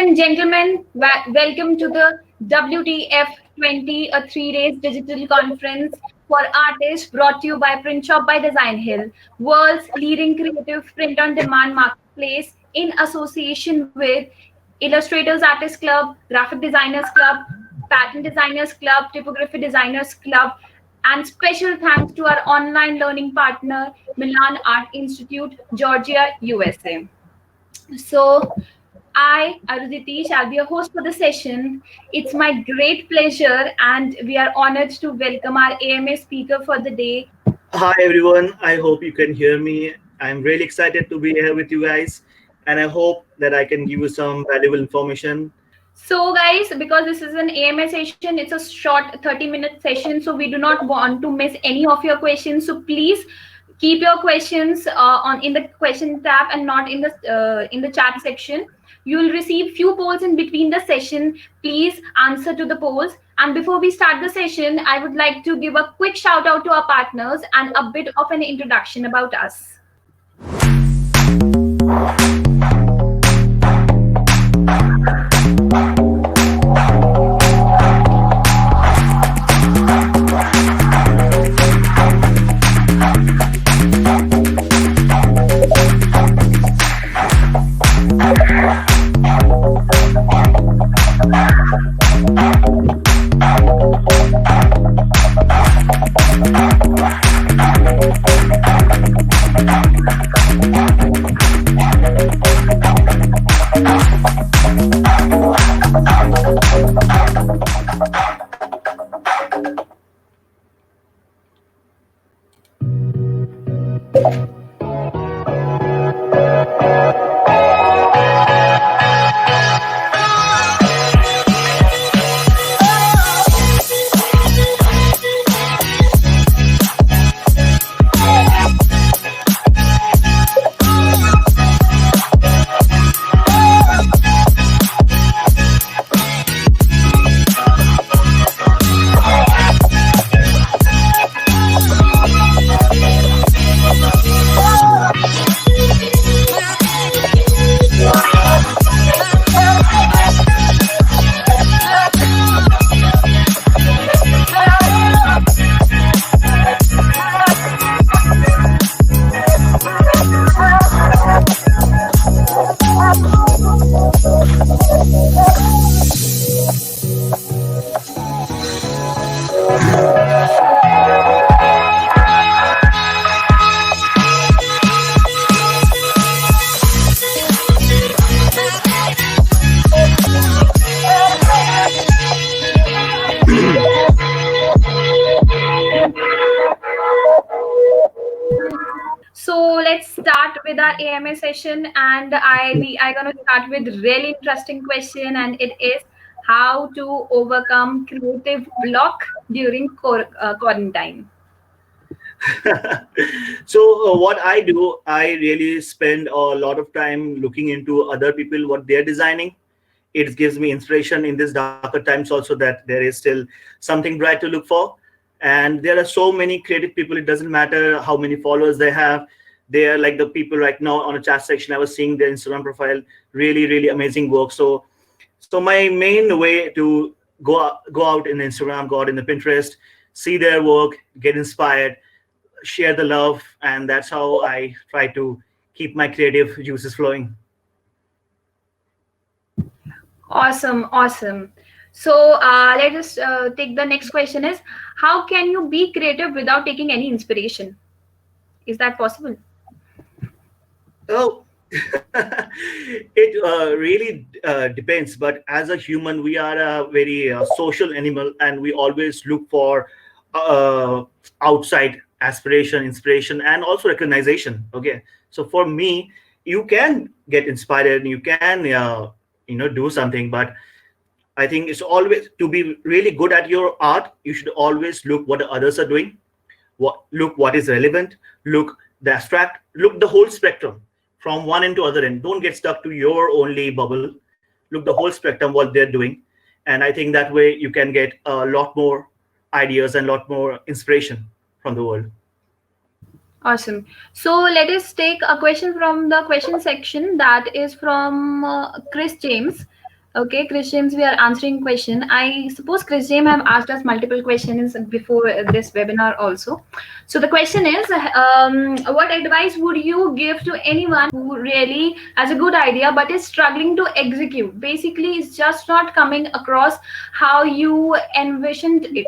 and gentlemen, welcome to the WTF 20, a 3 days digital conference for artists brought to you by PrintShop by Designhill, world's leading creative print-on-demand marketplace in association with Illustrators Artists Club, Graphic Designers Club, Pattern Designers Club, Typography Designers Club, and special thanks to our online learning partner, Milan Art Institute, Georgia, USA. So, Aruditi, shall be a host for the session. It's my great pleasure, and we are honored to welcome our AMA speaker for the day. Hi everyone, I hope you can hear me. I'm really excited to be here with you guys, and I hope that I can give you some valuable information. So, guys, because this is an AMA session, it's a short 30-minute session, so we do not want to miss any of your questions. So, please keep your questions on in the question tab and not in the chat section. You will receive few polls in between the session. Please answer to the polls. And before we start the session, I would like to give a quick shout out to our partners and a bit of an introduction about us. So let's start with our AMA session, and I gonna start with really interesting question, and it is how to overcome creative block during quarantine. So, what I do, I really spend a lot of time looking into other people, what they're designing. It gives me inspiration in these darker times also that there is still something bright to look for. And there are so many creative people, it doesn't matter how many followers they have. They are like the people right now on a chat section. I was seeing their Instagram profile, really, really amazing work. So my main way to go out in Instagram, go out in the Pinterest, see their work, get inspired, share the love, and that's how I try to keep my creative juices flowing. Awesome, awesome. So let us take the next question is how can you be creative without taking any inspiration? Is that possible? Oh, it really depends. But as a human, we are a very social animal, and we always look for uh, outside aspiration, inspiration, and also recognition. Okay, so for me, you can get inspired, and you can do something, but I think it's always to be really good at your art. You should always look what the others are doing. Look what is relevant. Look the abstract. Look the whole spectrum from one end to other end. Don't get stuck to your only bubble. Look the whole spectrum what they're doing, and I think that way you can get a lot more ideas and a lot more inspiration from the world. Awesome. So let us take a question from the question section that is from Chris James. Okay, Chris James, we are answering question. I suppose Chris James have asked us multiple questions before this webinar also. So the question is, what advice would you give to anyone who really has a good idea but is struggling to execute? Basically, it's just not coming across how you envisioned it.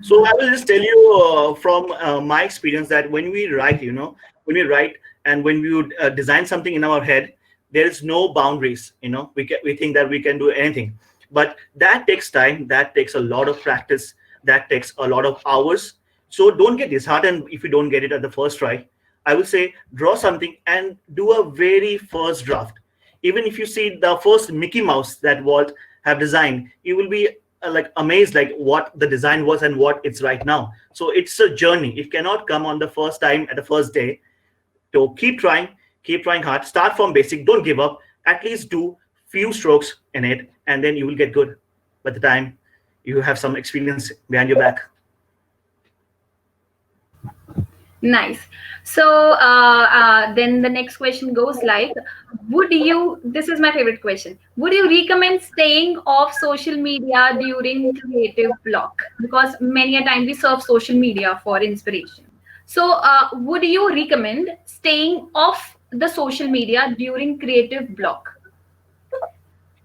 So I will just tell you from my experience that when we write, when we write and when we would design something in our head, there is no boundaries. We think that we can do anything, but that takes time. That takes a lot of practice. That takes a lot of hours. So don't get disheartened if you don't get it at the first try. I will say draw something and do a very first draft. Even if you see the first Mickey Mouse that Walt have designed, you will be like amazed like what the design was and what it's right now. So it's a journey. It cannot come on the first time at the first day. So keep trying hard. Start from basic. Don't give up. At least do few strokes in it, and then you will get good by the time you have some experience behind your back. Nice. So then the next question goes like, would you, this is my favorite question, would you recommend staying off social media during creative block? Because many a time we surf social media for inspiration. So would you recommend staying off the social media during creative block?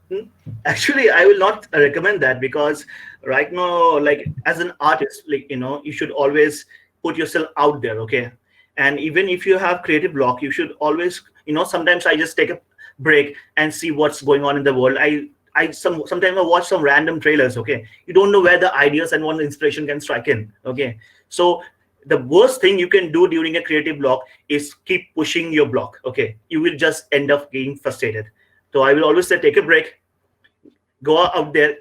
Hmm. Actually, I will not recommend that because right now, like as an artist, like you should always put yourself out there, okay? And even if you have creative block, you should always, sometimes I just take a break and see what's going on in the world. Sometimes I watch some random trailers, okay? You don't know where the ideas and one inspiration can strike in, okay? So the worst thing you can do during a creative block is keep pushing your block, okay? You will just end up getting frustrated. So I will always say take a break, go out there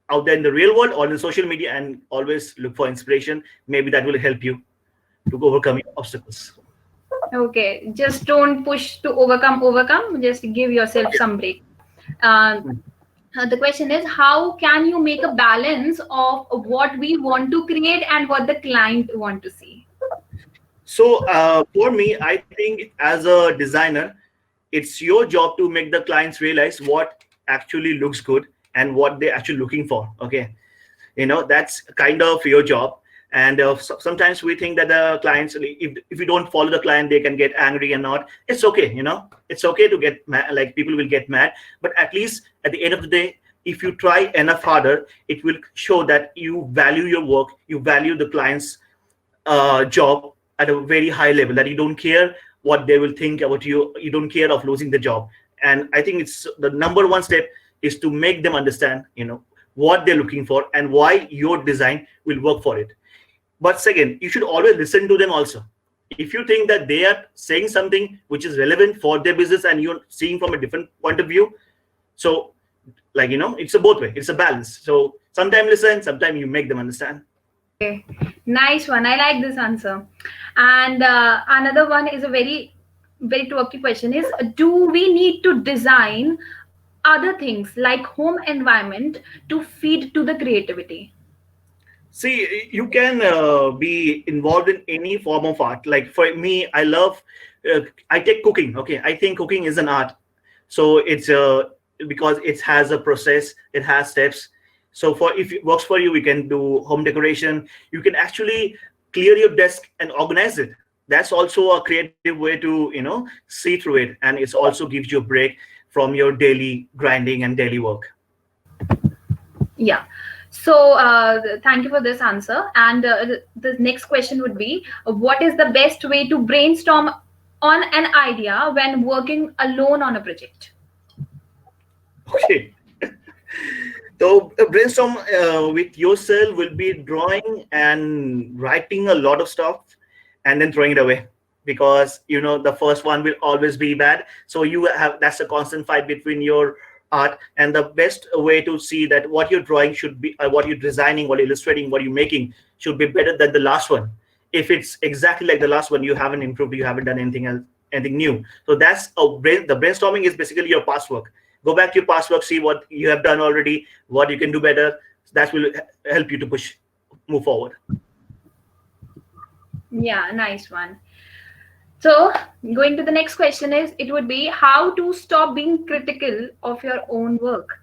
in the real world or in social media, and always look for inspiration. Maybe that will help you to overcome your obstacles. Okay, just don't push to overcome, just give yourself some break. Uh, the question is, how can you make a balance of what we want to create and what the client want to see? So for me, I think as a designer, it's your job to make the clients realize what actually looks good and what they're actually looking for, okay? That's kind of your job. And sometimes we think that the clients, if you don't follow the client, they can get angry and not. It's okay, it's okay to get mad, like people will get mad, but at least at the end of the day, if you try enough harder, it will show that you value your work, you value the client's job at a very high level, that you don't care what they will think about you, you don't care of losing the job. And I think it's the number one step is to make them understand what they're looking for and why your design will work for it. But second, you should always listen to them also. If you think that they are saying something which is relevant for their business and you're seeing from a different point of view, so like it's a both way, it's a balance. So sometimes listen, sometimes you make them understand. Okay, nice one. I like this answer. And another one is a very, very tricky question is, do we need to design other things like home environment to feed to the creativity? See, you can be involved in any form of art. Like for me, I take cooking. Okay, I think cooking is an art. So it's because it has a process, it has steps. So for if it works for you, we can do home decoration. You can actually clear your desk and organize it. That's also a creative way to see through it, and it also gives you a break from your daily grinding and daily work. Yeah. So thank you for this answer. And the next question would be, what is the best way to brainstorm on an idea when working alone on a project? Okay. So brainstorm with yourself will be drawing and writing a lot of stuff and then throwing it away, because the first one will always be bad. So you have, that's a constant fight between your art, and the best way to see that what you're drawing should be what you're designing, what you're illustrating, what you're making should be better than the last one. If it's exactly like the last one, you haven't improved, you haven't done anything else, anything new. So that's the brainstorming is basically your past work. Go back to your past work, see what you have done already, what you can do better. That will help you to move forward. Yeah, nice one. So, going to the next question is it would be how to stop being critical of your own work.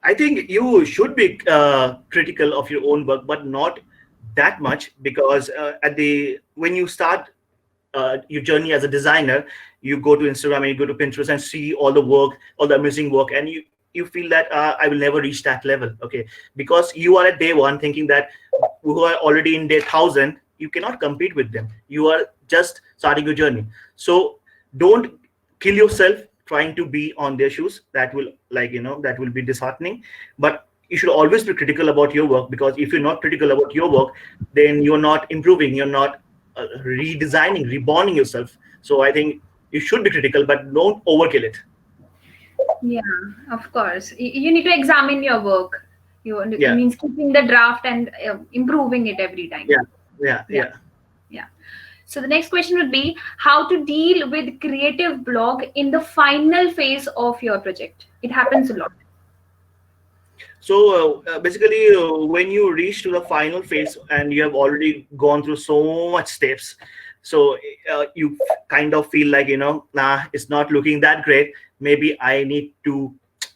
I think you should be critical of your own work, but not that much, because at the when you start your journey as a designer, you go to Instagram and you go to Pinterest and see all the work, all the amazing work, and you feel that I will never reach that level. Okay, because you are at day one thinking that who are already in day 1,000, you cannot compete with them. You are just starting your journey. So don't kill yourself trying to be on their shoes. That will, that will be disheartening. But you should always be critical about your work, because if you're not critical about your work, then you're not improving, you're not redesigning, reborning yourself. So I think you should be critical, but don't overkill it. Yeah, of course. You need to examine your work. It Yeah, means keeping the draft and improving it every time. yeah, yeah, Yeah, yeah. yeah. So the next question would be how to deal with creative block in the final phase of your project. It happens a lot. So basically, when you reach to the final phase and you have already gone through so much steps, so you kind of feel like, nah, it's not looking that great. Maybe I need to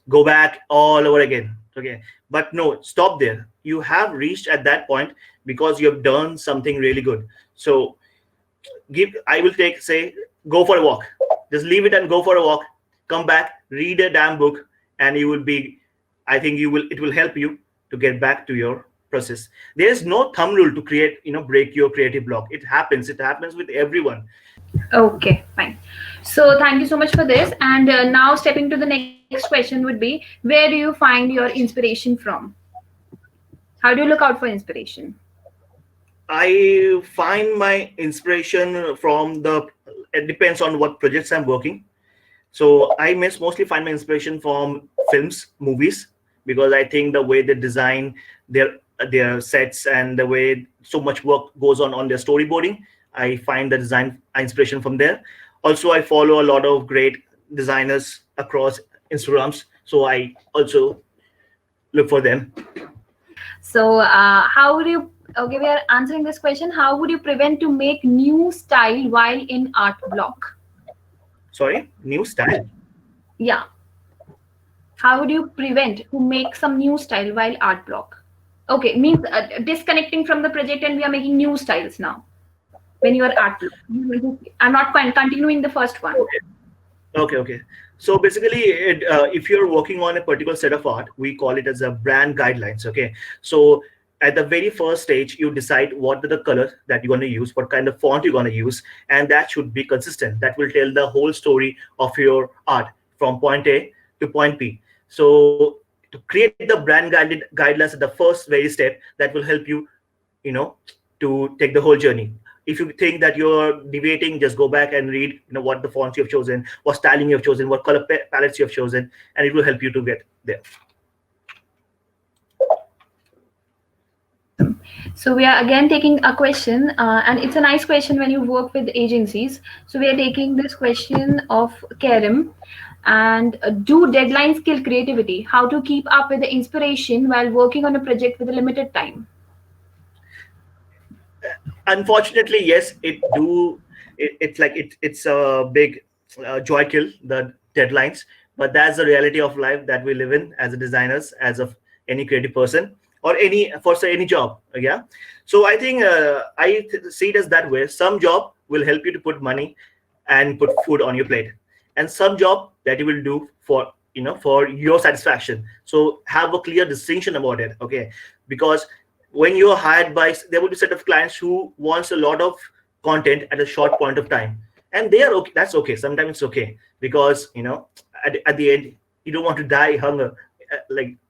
go back all over again. Okay, but no, stop there. You have reached at that point because you have done something really good. So I will take, say, go for a walk. Just leave it and go for a walk. Come back, read a damn book, and you will be. I think you will. It will help you to get back to your process. There is no thumb rule to create, break your creative block. It happens. It happens with everyone. Okay, fine. So thank you so much for this. And now stepping to the next question would be where do you find your inspiration from? How do you look out for inspiration? I find my inspiration from the. It depends on what projects I'm working. So I mostly find my inspiration from films, movies, because I think the way they design their sets and the way so much work goes on their storyboarding, I find the design inspiration from there. Also, I follow a lot of great designers across Instagrams, so I also look for them. So how would you okay, we are answering this question. How would you prevent to make new style while in art block? Sorry, new style. Yeah. How would you prevent to make some new style while art block? Okay, means disconnecting from the project and we are making new styles now. When you are art block, I'm not continuing the first one. Okay, okay. So basically, if you're working on a particular set of art, we call it as a brand guidelines. Okay. So at the very first stage, you decide what are the colors that you're going to use, what kind of font you're going to use, and that should be consistent. That will tell the whole story of your art from point A to point B. So to create the brand guidelines at the first very step, that will help you, you know, to take the whole journey. If you think that you're deviating, just go back and read, what the fonts you've chosen, what styling you've chosen, what color palettes you've chosen, and it will help you to get there. So we are again taking a question, and it's a nice question when you work with agencies. So we are taking this question of Karim, and do deadlines kill creativity? How to keep up with the inspiration while working on a project with a limited time? Unfortunately, yes, it's a big joy kill, the deadlines, but that's the reality of life that we live in as a designers, as of any creative person, or any for say any job. Yeah. So I think see it as that way. Some job will help you to put money and put food on your plate, and some job that you will do for, for your satisfaction. So have a clear distinction about it. Okay. Because when you're hired by, there will be a set of clients who wants a lot of content at a short point of time, and they are okay. That's okay. Sometimes it's okay, because at the end you don't want to die hunger,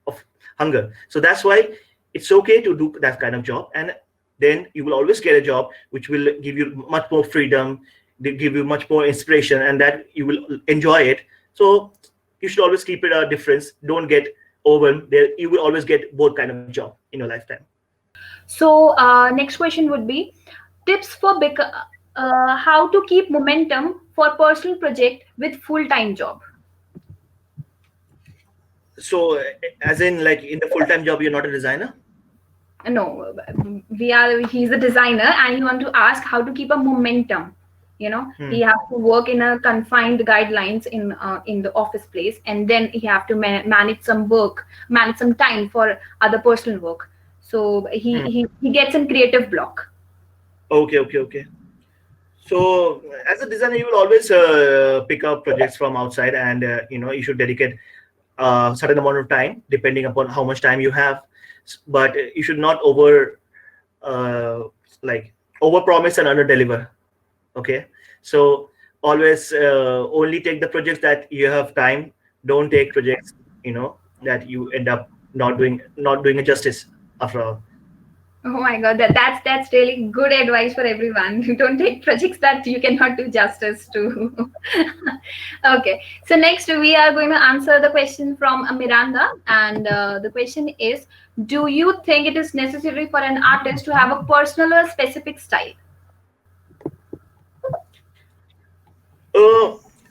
of hunger. So that's why it's okay to do that kind of job, and then you will always get a job which will give you much more freedom, they give you much more inspiration, and that you will enjoy it. So you should always keep it a difference. Don't get overwhelmed. There you will always get both kind of job in your lifetime. So next question would be tips for how to keep momentum for personal project with full time job. So as in, like, in the full-time job you're not a designer? No, we are. He's a designer, and he want to ask how to keep a momentum. He Hmm. have to work in a confined guidelines in the office place, and then he have to manage some work, manage some time for other personal work. So he gets in creative block. Okay, okay, okay. So, as a designer, you will always pick up projects from outside, and you should dedicate a certain amount of time, depending upon how much time you have. But you should not uh, like over promise and under deliver. Okay, so always only take the projects that you have time. Don't take projects that you end up not doing a justice after all. Oh my God, that's really good advice for everyone. Don't take projects that you cannot do justice to. Okay, so next we are going to answer the question from Miranda, and the question is: do you think it is necessary for an artist to have a personal or specific style?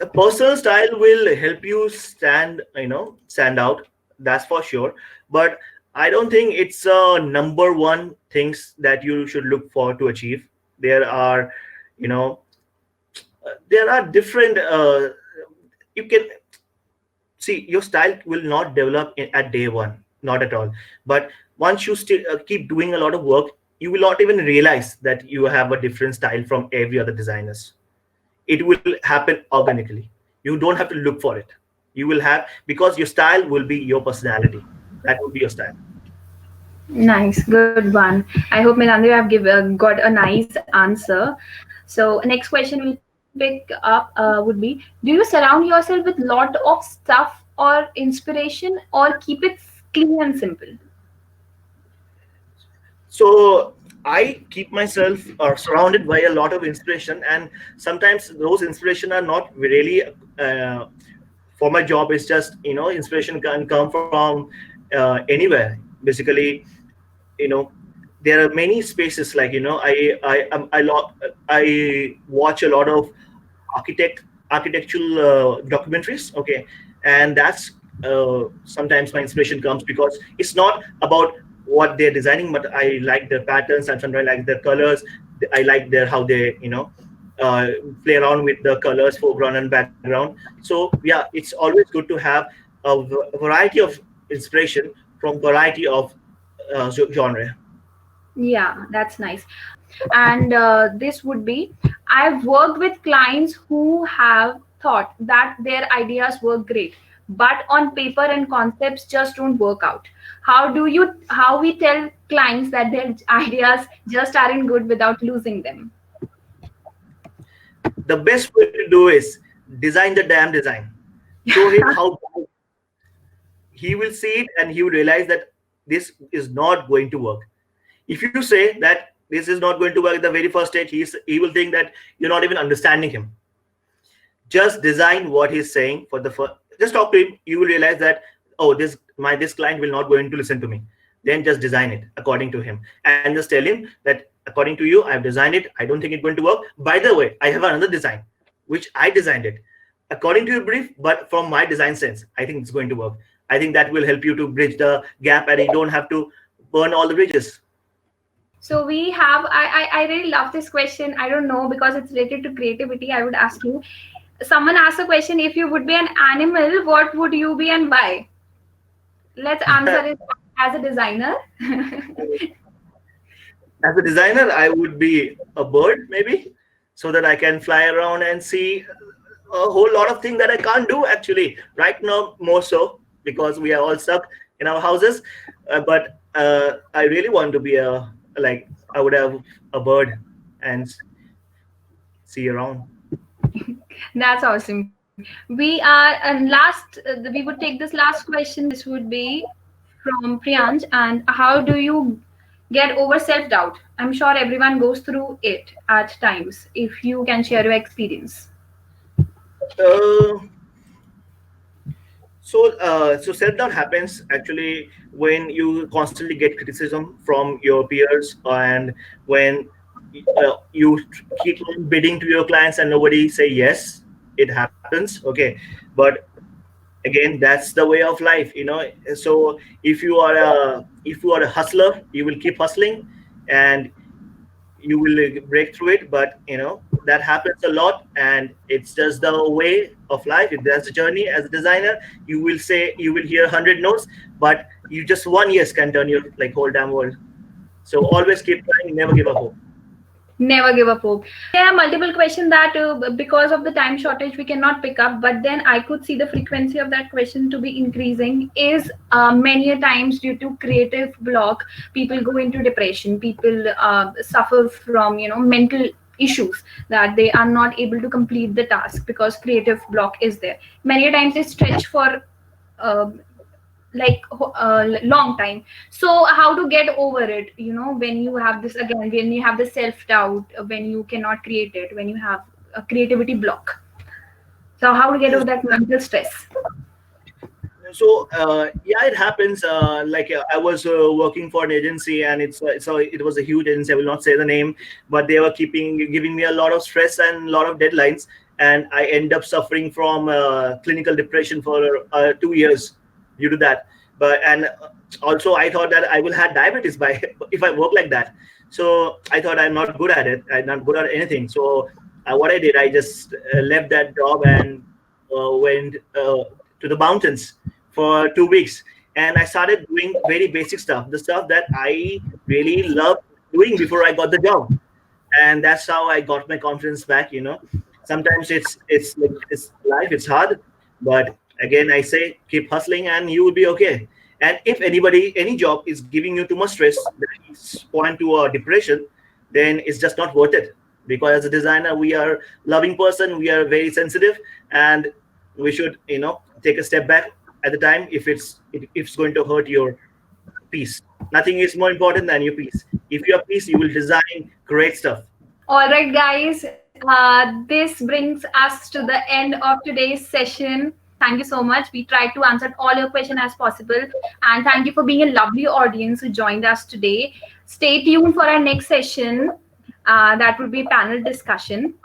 A personal style will help you stand out. That's for sure. But I don't think it's number one things that you should look for to achieve. There are, you know, there are different. You can see your style will not develop at day one, not at all. But once you still keep doing a lot of work, you will not even realize that you have a different style from every other designers. It will happen organically. You don't have to look for it. You will have, because your style will be your personality. That will be your style. Nice, good one. I hope Miranda, you have got a nice answer. So next question we'll pick up would be: do you surround yourself with lot of stuff or inspiration, or keep it clean and simple? So I keep myself surrounded by a lot of inspiration, and sometimes those inspiration are not really for my job. It's just inspiration can come from anywhere. Basically, you know there are many spaces, like I watch a lot of architectural documentaries. Okay, and that's sometimes my inspiration comes because it's not about what they're designing, but I like their patterns, and sometimes I like their colors. I like their how they uh, play around with the colors, foreground and background. So yeah, it's always good to have a variety of inspiration from variety of genre. Yeah, that's nice. And this would be: I've worked with clients who have thought that their ideas work great, but on paper and concepts just don't work out. How we tell clients that their ideas just aren't good without losing them? The best way to do is design the damn design. Show him how he will see it, and he will realize that this is not going to work. If you say that this is not going to work at the very first stage, he will think that you're not even understanding him. Just design what he's saying for the first. Just talk to him. You will realize that, oh, this client will not going to listen to me. Then just design it according to him, and just tell him that according to you, I've designed it. I don't think it's going to work. By the way, I have another design which I designed it according to your brief, but from my design sense, I think it's going to work. I think that will help you to bridge the gap, and you don't have to burn all the bridges. So we have, I really love this question. I don't know, because it's related to creativity. I would ask you. Someone asked a question: if you would be an animal, what would you be and why? Let's answer it as a designer. As a designer, I would be a bird, maybe, so that I can fly around and see a whole lot of things that I can't do actually right now, more so because we are all stuck in our houses. But I really want to be I would have a bird and see around. That's awesome. We are, and we would take this last question. This would be from Priyanj. And how do you get over self doubt? I'm sure everyone goes through it at times. If you can share your experience. Uh, so self doubt happens actually when you constantly get criticism from your peers, and when you keep on bidding to your clients and nobody say yes. It happens. Okay, but Again, that's the way of life, so if you are a hustler, you will keep hustling, and you will break through it. But that happens a lot, and it's just the way of life. That's the journey. As a designer, you will hear 100 notes, but you just one yes can turn your like whole damn world. So always keep trying, never give up hope. Never give up hope. There are multiple questions that because of the time shortage we cannot pick up, but then I could see the frequency of that question to be increasing is many a times due to creative block, people go into depression, people suffer from mental issues, that they are not able to complete the task because creative block is there. Many a times they stretch for uh, long time. So how to get over it, when you have this, again, when you have the self doubt, when you cannot create it, when you have a creativity block, so how to get over that mental stress? So yeah, it happens. I was working for an agency, and it was a huge agency. I will not say the name, but they were giving me a lot of stress and a lot of deadlines, and I end up suffering from clinical depression for 2 years due to that. But and also I thought that I will have diabetes by if I work like that. So I thought I'm not good at it. I'm not good at anything. So what I did, I just left that job and went to the mountains for 2 weeks, and I started doing very basic stuff, the stuff that I really loved doing before I got the job. And that's how I got my confidence back. Sometimes it's life, it's hard, but again, I say keep hustling and you will be okay. And if any job is giving you too much stress that is point to a depression, then it's just not worth it. Because as a designer, we are loving person, we are very sensitive, and we should take a step back at the time if it's going to hurt your peace. Nothing is more important than your peace. If you have peace, you will design great stuff. All right, guys, this brings us to the end of today's session. Thank you so much. We tried to answer all your questions as possible, and thank you for being a lovely audience who joined us today. Stay tuned for our next session. That would be panel discussion.